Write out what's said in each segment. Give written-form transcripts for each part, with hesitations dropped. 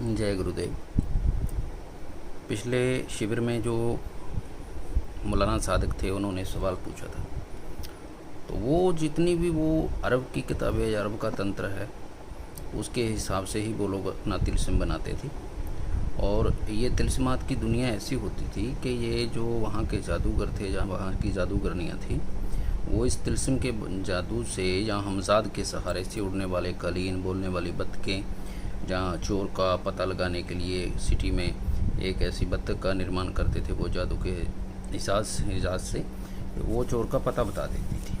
जय गुरुदेव। पिछले शिविर में जो मौलाना सादिक थे उन्होंने सवाल पूछा था, तो वो जितनी भी वो अरब की किताबें या अरब का तंत्र है उसके हिसाब से ही वो लोग अपना तिलस्म बनाते थे। और ये तिलस्मात की दुनिया ऐसी होती थी कि ये जो वहाँ के जादूगर थे, जहाँ वहाँ की जादूगरनियाँ थी, वो इस तिलस्म के जादू से, जहाँ हमजाद के सहारे से उड़ने वाले कालीन, बोलने वाली बत्तखें, जहाँ चोर का पता लगाने के लिए सिटी में एक ऐसी बत्तख का निर्माण करते थे, वो जादू के इजाज़ से वो चोर का पता बता देती थी।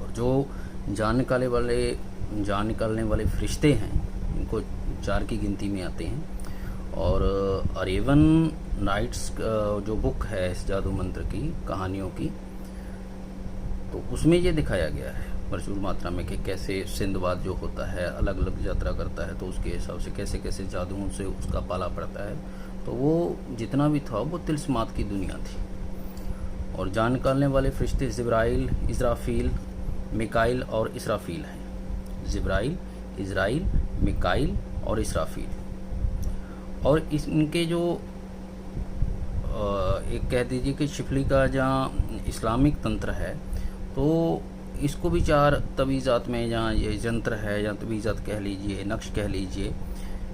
और जो जान निकालने वाले फरिश्ते हैं, इनको 4 की गिनती में आते हैं। और अरेवन नाइट्स जो बुक है इस जादू मंत्र की कहानियों की, तो उसमें ये दिखाया गया है प्रचुर मात्रा में कि कैसे सिंधबाद जो होता है अलग अलग यात्रा करता है, तो उसके हिसाब से कैसे कैसे जादुओं से उसका पाला पड़ता है। तो वो जितना भी था वो तिलस्मात की दुनिया थी। और जान निकालने वाले फरिश्ते जिब्राइल, इज़राफील, मिकाइल और इसराफील हैं। जिब्राइल, इज़राइल, मिकाइल और इसराफील। और इनके जो एक कह दीजिए कि शिफली का जहाँ इस्लामिक तंत्र है, तो इसको भी 4 तवीज़ात में, जहाँ ये जंत्र है या तवीज़ात कह लीजिए, नक्श कह लीजिए,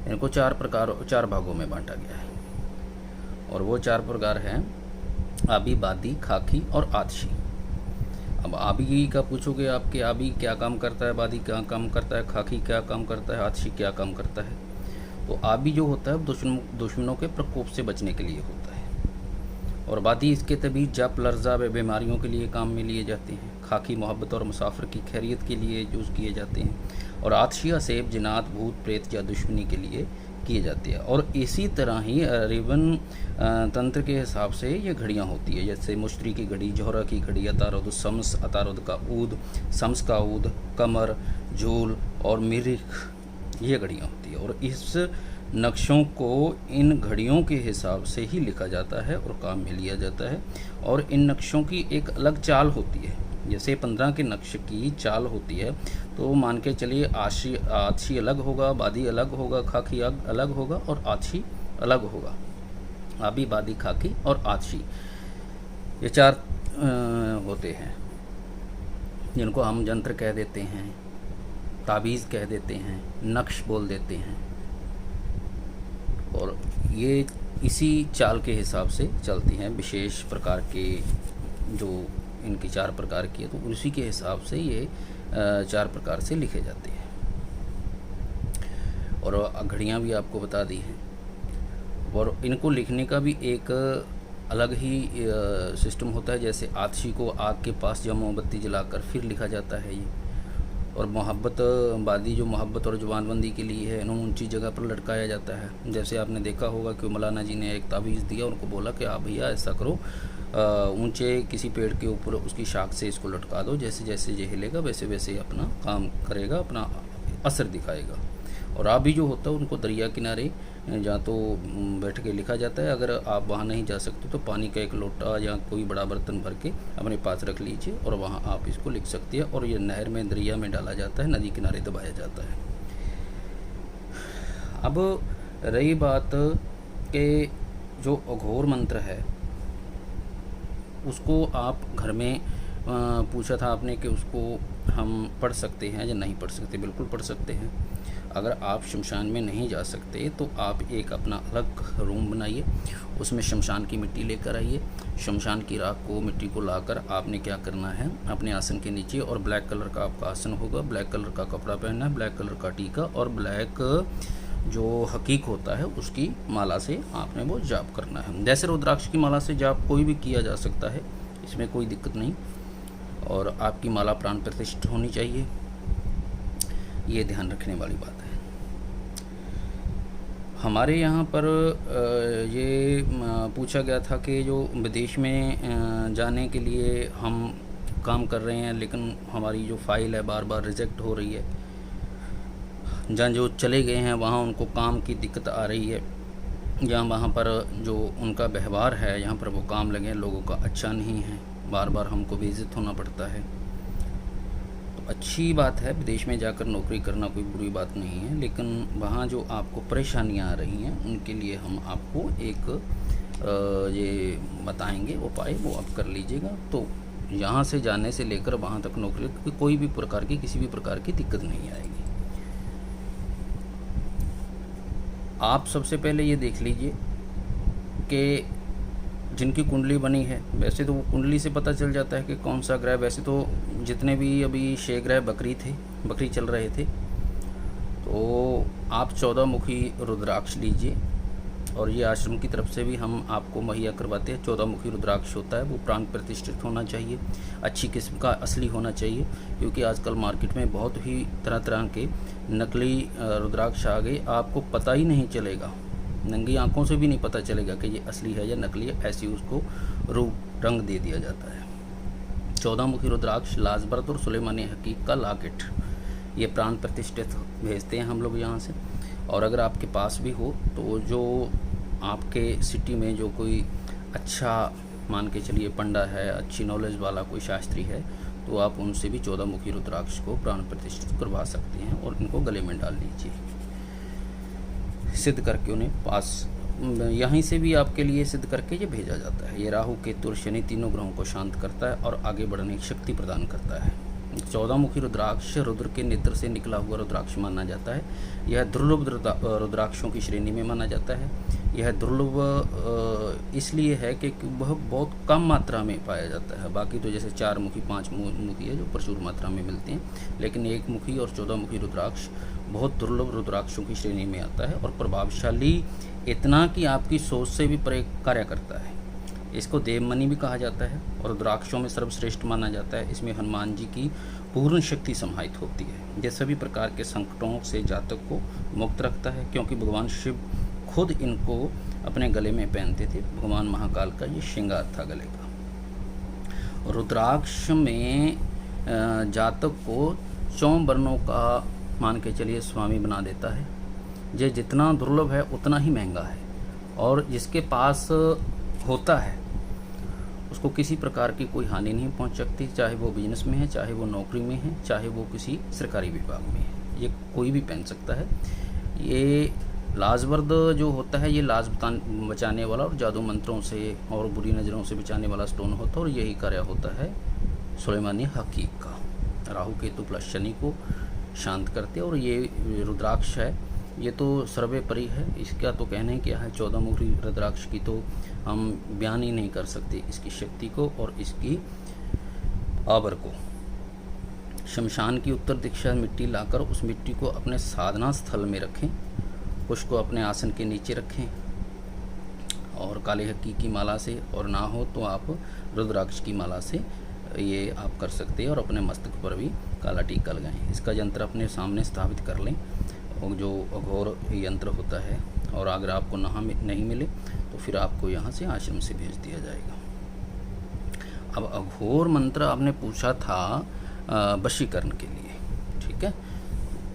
इनको 4 भागों में बांटा गया है। और वो 4 प्रकार हैं आबी, बादी, खाकी और आतशी। अब आबी का पूछोगे आप कि आबी क्या काम करता है, बादी क्या काम करता है, खाकी क्या काम करता है, आतशी क्या काम करता है। तो आबी जो होता है दुश्मनों के प्रकोप से बचने के लिए होता है। और बादी इसके तबीयत, जप, लर्जा व बीमारियों के लिए काम में लिए जाते हैं। खाकी मोहब्बत और मुसाफिर की खैरियत के लिए यूज़ किए जाते हैं। और आतशिया सेब, जिनात, भूत प्रेत या दुश्मनी के लिए किए जाते हैं। और इसी तरह ही अरेबन तंत्र के हिसाब से ये घड़ियाँ होती है, जैसे मुश्तरी की घड़ी, जोहरा की घड़ी, अतारुद शम्स, अतारुद का ऊद, शम्स का ऊद, कमर, झूल और मिरिख, ये घड़ियाँ होती है। और इस नक्शों को इन घड़ियों के हिसाब से ही लिखा जाता है और काम में लिया जाता है। और इन नक्शों की एक अलग चाल होती है। जैसे 15 के नक्श की चाल होती है, तो मान के चलिए आतशी अलग होगा, बादी अलग होगा, खाकी अलग होगा और आतशी अलग होगा। आबी, बादी, खाकी और आतशी, ये 4 होते हैं, जिनको हम जंत्र कह देते हैं, ताबीज़ कह देते हैं, नक्श बोल देते हैं। और ये इसी चाल के हिसाब से चलती हैं। विशेष प्रकार के जो इनकी 4 प्रकार की है, तो उसी के हिसाब से ये 4 प्रकार से लिखे जाते हैं। और घड़ियाँ भी आपको बता दी हैं। और इनको लिखने का भी एक अलग ही सिस्टम होता है। जैसे आतशी को आग के पास जब मोमबत्ती जलाकर फिर लिखा जाता है ये। और मोहब्बत बादी जो मोहब्बत और जुबानबंदी के लिए है, इन्होंने ऊंची जगह पर लटकाया जाता है। जैसे आपने देखा होगा कि मौलाना जी ने एक तावीज़ दिया, उनको बोला कि आप भैया ऐसा करो, ऊंचे किसी पेड़ के ऊपर उसकी शाख से इसको लटका दो, जैसे जैसे ये हिलेगा वैसे वैसे अपना काम करेगा, अपना असर दिखाएगा। और आप भी जो होता है उनको दरिया किनारे जहाँ तो बैठ के लिखा जाता है। अगर आप वहाँ नहीं जा सकते तो पानी का एक लोटा या कोई बड़ा बर्तन भर के अपने पास रख लीजिए और वहाँ आप इसको लिख सकते हैं। और ये नहर में, दरिया में डाला जाता है, नदी किनारे दबाया जाता है। अब रही बात कि जो अघोर मंत्र है उसको आप घर में पूछा था आपने कि उसको हम पढ़ सकते हैं या नहीं पढ़ सकते। बिल्कुल पढ़ सकते हैं। अगर आप शमशान में नहीं जा सकते तो आप एक अपना अलग रूम बनाइए, उसमें शमशान की मिट्टी लेकर आइए। शमशान की राख को, मिट्टी को लाकर आपने क्या करना है, अपने आसन के नीचे, और ब्लैक कलर का आपका आसन होगा, ब्लैक कलर का कपड़ा पहनना है, ब्लैक कलर का टीका और ब्लैक जो हकीक होता है उसकी माला से आपने वो जाप करना है। जैसे रुद्राक्ष की माला से जाप कोई भी किया जा सकता है, इसमें कोई दिक्कत नहीं। और आपकी माला प्राण प्रतिष्ठित होनी चाहिए, ये ध्यान रखने वाली बात है। हमारे यहाँ पर ये पूछा गया था कि जो विदेश में जाने के लिए हम काम कर रहे हैं, लेकिन हमारी जो फ़ाइल है बार बार रिजेक्ट हो रही है। जहाँ जो चले गए हैं वहाँ उनको काम की दिक्कत आ रही है, या वहाँ पर जो उनका व्यवहार है, यहाँ पर वो काम लगे लोगों का अच्छा नहीं है, बार बार हमको विजिट होना पड़ता है। तो अच्छी बात है, विदेश में जाकर नौकरी करना कोई बुरी बात नहीं है, लेकिन वहाँ जो आपको परेशानियाँ आ रही हैं उनके लिए हम आपको एक ये बताएंगे उपाय, वो आप कर लीजिएगा। तो यहाँ से जाने से लेकर वहाँ तक नौकरी की कोई भी प्रकार की किसी भी प्रकार की दिक्कत नहीं आएगी। आप सबसे पहले ये देख लीजिए कि जिनकी कुंडली बनी है, वैसे तो वो कुंडली से पता चल जाता है कि कौन सा ग्रह, वैसे तो जितने भी अभी 6 ग्रह बकरी चल रहे थे, तो आप 14 मुखी रुद्राक्ष लीजिए। और ये आश्रम की तरफ से भी हम आपको मुहैया करवाते हैं। 14 मुखी रुद्राक्ष होता है, वो प्राण प्रतिष्ठित होना चाहिए, अच्छी किस्म का असली होना चाहिए, क्योंकि आजकल मार्केट में बहुत ही तरह तरह के नकली रुद्राक्ष आ गए, आपको पता ही नहीं चलेगा, नंगी आंखों से भी नहीं पता चलेगा कि ये असली है या नकली है, ऐसे उसको रूप रंग दे दिया जाता है। 14 मुखी रुद्राक्ष, लाजबरत और सुलेमानी हकीक का लॉकेट, ये प्राण प्रतिष्ठित भेजते हैं हम लोग यहाँ से। और अगर आपके पास भी हो तो जो आपके सिटी में जो कोई अच्छा मान के चलिए पंडा है, अच्छी नॉलेज वाला कोई शास्त्री है, तो आप उनसे भी 14 मुखी रुद्राक्ष को प्राण प्रतिष्ठित करवा सकते हैं और इनको गले में डाल लीजिए, सिद्ध करके उन्हें पास यहीं से भी आपके लिए सिद्ध करके ये भेजा जाता है। ये राहु केतु और शनि तीनों ग्रहों को शांत करता है और आगे बढ़ने की शक्ति प्रदान करता है। 14 मुखी रुद्राक्ष रुद्र के नेत्र से निकला हुआ रुद्राक्ष माना जाता है। यह दुर्लभ रुद्राक्षों की श्रेणी में माना जाता है। यह दुर्लभ इसलिए है कि वह बहुत कम मात्रा में पाया जाता है। बाकी तो जैसे 4 मुखी 5 मुखी है जो प्रचुर मात्रा में मिलते हैं, लेकिन 1 मुखी और 14 मुखी रुद्राक्ष बहुत दुर्लभ रुद्राक्षों की श्रेणी में आता है और प्रभावशाली इतना कि आपकी सोच से भी परे कार्य करता है। इसको देवमणि भी कहा जाता है और रुद्राक्षों में सर्वश्रेष्ठ माना जाता है। इसमें हनुमान जी की पूर्ण शक्ति समाहित होती है। यह सभी प्रकार के संकटों से जातक को मुक्त रखता है, क्योंकि भगवान शिव खुद इनको अपने गले में पहनते थे। भगवान महाकाल का ये श्रृंगार था गले का। रुद्राक्ष में जातक को 4 वर्णों का मान के चलिए स्वामी बना देता है। ये जितना दुर्लभ है उतना ही महंगा है, और जिसके पास होता है उसको किसी प्रकार की कोई हानि नहीं पहुंच सकती, चाहे वो बिजनेस में है, चाहे वो नौकरी में है, चाहे वो किसी सरकारी विभाग में है। ये कोई भी पहन सकता है। ये लाजवर्द जो होता है, ये लाज बचाने वाला और जादू मंत्रों से और बुरी नज़रों से बचाने वाला स्टोन होता है, और यही कार्य होता है सुलेमानी हकीक का। राहु केतु प्लस शनि को शांत करते, और ये रुद्राक्ष है ये तो सर्वोपरि है। इसका तो कहने क्या है, 14 मुखी रुद्राक्ष की तो हम बयान ही नहीं कर सकते, इसकी शक्ति को और इसकी आवर को। शमशान की उत्तर दिशा मिट्टी लाकर उस मिट्टी को अपने साधना स्थल में रखें, उसको अपने आसन के नीचे रखें, और काले हक्की की माला से, और ना हो तो आप रुद्राक्ष की माला से ये आप कर सकते हैं, और अपने मस्तक पर भी काला टीका लगाएं। इसका यंत्र अपने सामने स्थापित कर लें, और जो अघोर यंत्र होता है, और अगर आपको नहीं मिले तो फिर आपको यहाँ से आश्रम से भेज दिया जाएगा। अब अघोर मंत्र आपने पूछा था वशीकरण के लिए, ठीक है।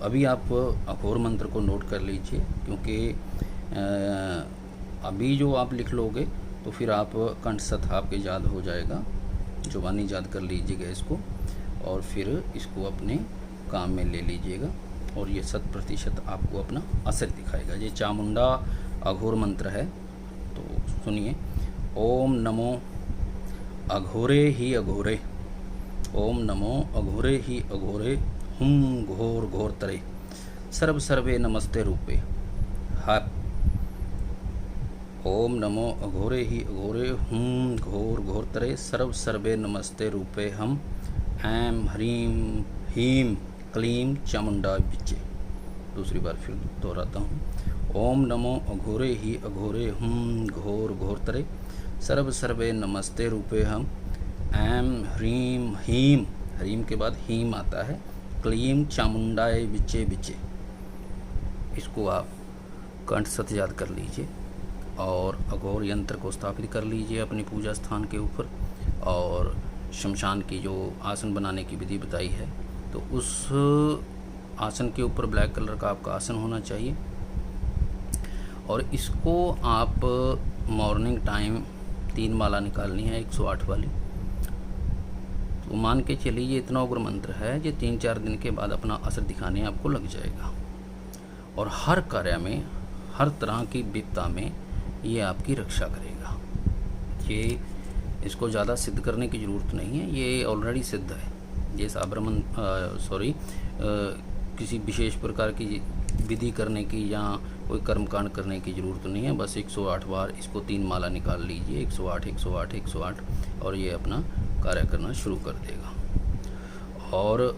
अभी आप अघोर मंत्र को नोट कर लीजिए, क्योंकि अभी जो आप लिख लोगे तो फिर आप कंठस्थ आपके याद हो जाएगा, जुबानी याद कर लीजिएगा इसको, और फिर इसको अपने काम में ले लीजिएगा, और ये 100% आपको अपना असर दिखाएगा। ये चामुंडा अघोर मंत्र है, तो सुनिए। ओम नमो अघोरे ही अघोरे, ओम नमो अघोरे ही अघोरे, हुम घोर घोर तरे, सर्व सर्वे नमस्ते रूपे हर। ओम नमो अघोरे ही अघोरे, हुम घोर घोर तरे, सर्व सर्वे नमस्ते रूपे हम, ऐम ह्रीम हीम क्लीम चामुंडा बिचे। दूसरी बार फिर दोहराता हूँ। ओम नमो अघोरे ही अघोरे, हुम घोर घोर तरे, सर्व सर्वे नमस्ते रूपे हम, ऐम ह्रीम हीम, ह्रीम के बाद हीम आता है, क्लीम चामुंडाए बिचे बिचे। इसको आप कंठस्थ याद कर लीजिए, और अघोर यंत्र को स्थापित कर लीजिए अपनी पूजा स्थान के ऊपर। और शमशान की जो आसन बनाने की विधि बताई है, तो उस आसन के ऊपर ब्लैक कलर का आपका आसन होना चाहिए, और इसको आप मॉर्निंग टाइम 3 माला निकालनी है 108 वाली, तो मान के चलिए ये इतना उग्र मंत्र है जो 3-4 दिन के बाद अपना असर दिखाने आपको लग जाएगा, और हर कार्य में, हर तरह की विपदा में ये आपकी रक्षा करेगा। ये इसको ज़्यादा सिद्ध करने की ज़रूरत नहीं है, ये ऑलरेडी सिद्ध है। ये साबरमन किसी विशेष प्रकार की विधि करने की या कोई कर्मकांड करने की ज़रूरत नहीं है। बस 108 बार इसको 3 माला निकाल लीजिए, 108 108 108, और ये अपना कार्य करना शुरू कर देगा। और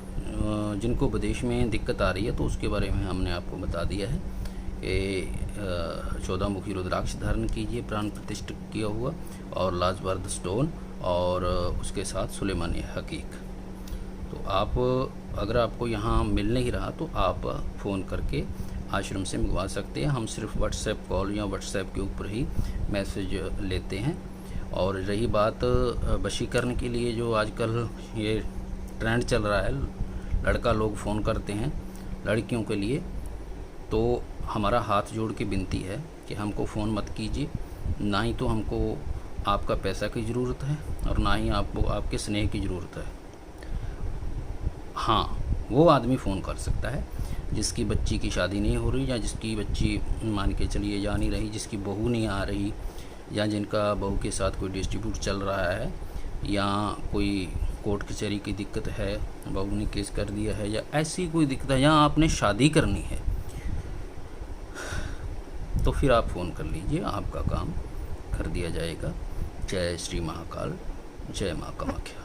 जिनको विदेश में दिक्कत आ रही है तो उसके बारे में हमने आपको बता दिया है कि 14 मुखी रुद्राक्ष धारण कीजिए, प्राण प्रतिष्ठित किया हुआ, और लाजवर्द स्टोन, और उसके साथ सुलेमानी हकीक। तो आप अगर आपको यहाँ मिल नहीं रहा तो आप फ़ोन करके आश्रम से मंगवा सकते हैं। हम सिर्फ व्हाट्सएप कॉल या व्हाट्सएप के ऊपर ही मैसेज लेते हैं। और रही बात वशीकरण के लिए, जो आजकल ये ट्रेंड चल रहा है, लड़का लोग फ़ोन करते हैं लड़कियों के लिए, तो हमारा हाथ जोड़ के विनती है कि हमको फ़ोन मत कीजिए। ना ही तो हमको आपका पैसा की ज़रूरत है और ना ही आपको आपके स्नेह की ज़रूरत है। हाँ, वो आदमी फ़ोन कर सकता है जिसकी बच्ची की शादी नहीं हो रही, या जिसकी बच्ची मान के चलिए जा नहीं रही, जिसकी बहू नहीं आ रही, या जिनका बहू के साथ कोई डिस्प्यूट चल रहा है, या कोई कोर्ट कचहरी की दिक्कत है, बहू ने केस कर दिया है, या ऐसी कोई दिक्कत है, या आपने शादी करनी है, तो फिर आप फ़ोन कर लीजिए, आपका काम कर दिया जाएगा। जय श्री महाकाल, जय माँ कामाख्या।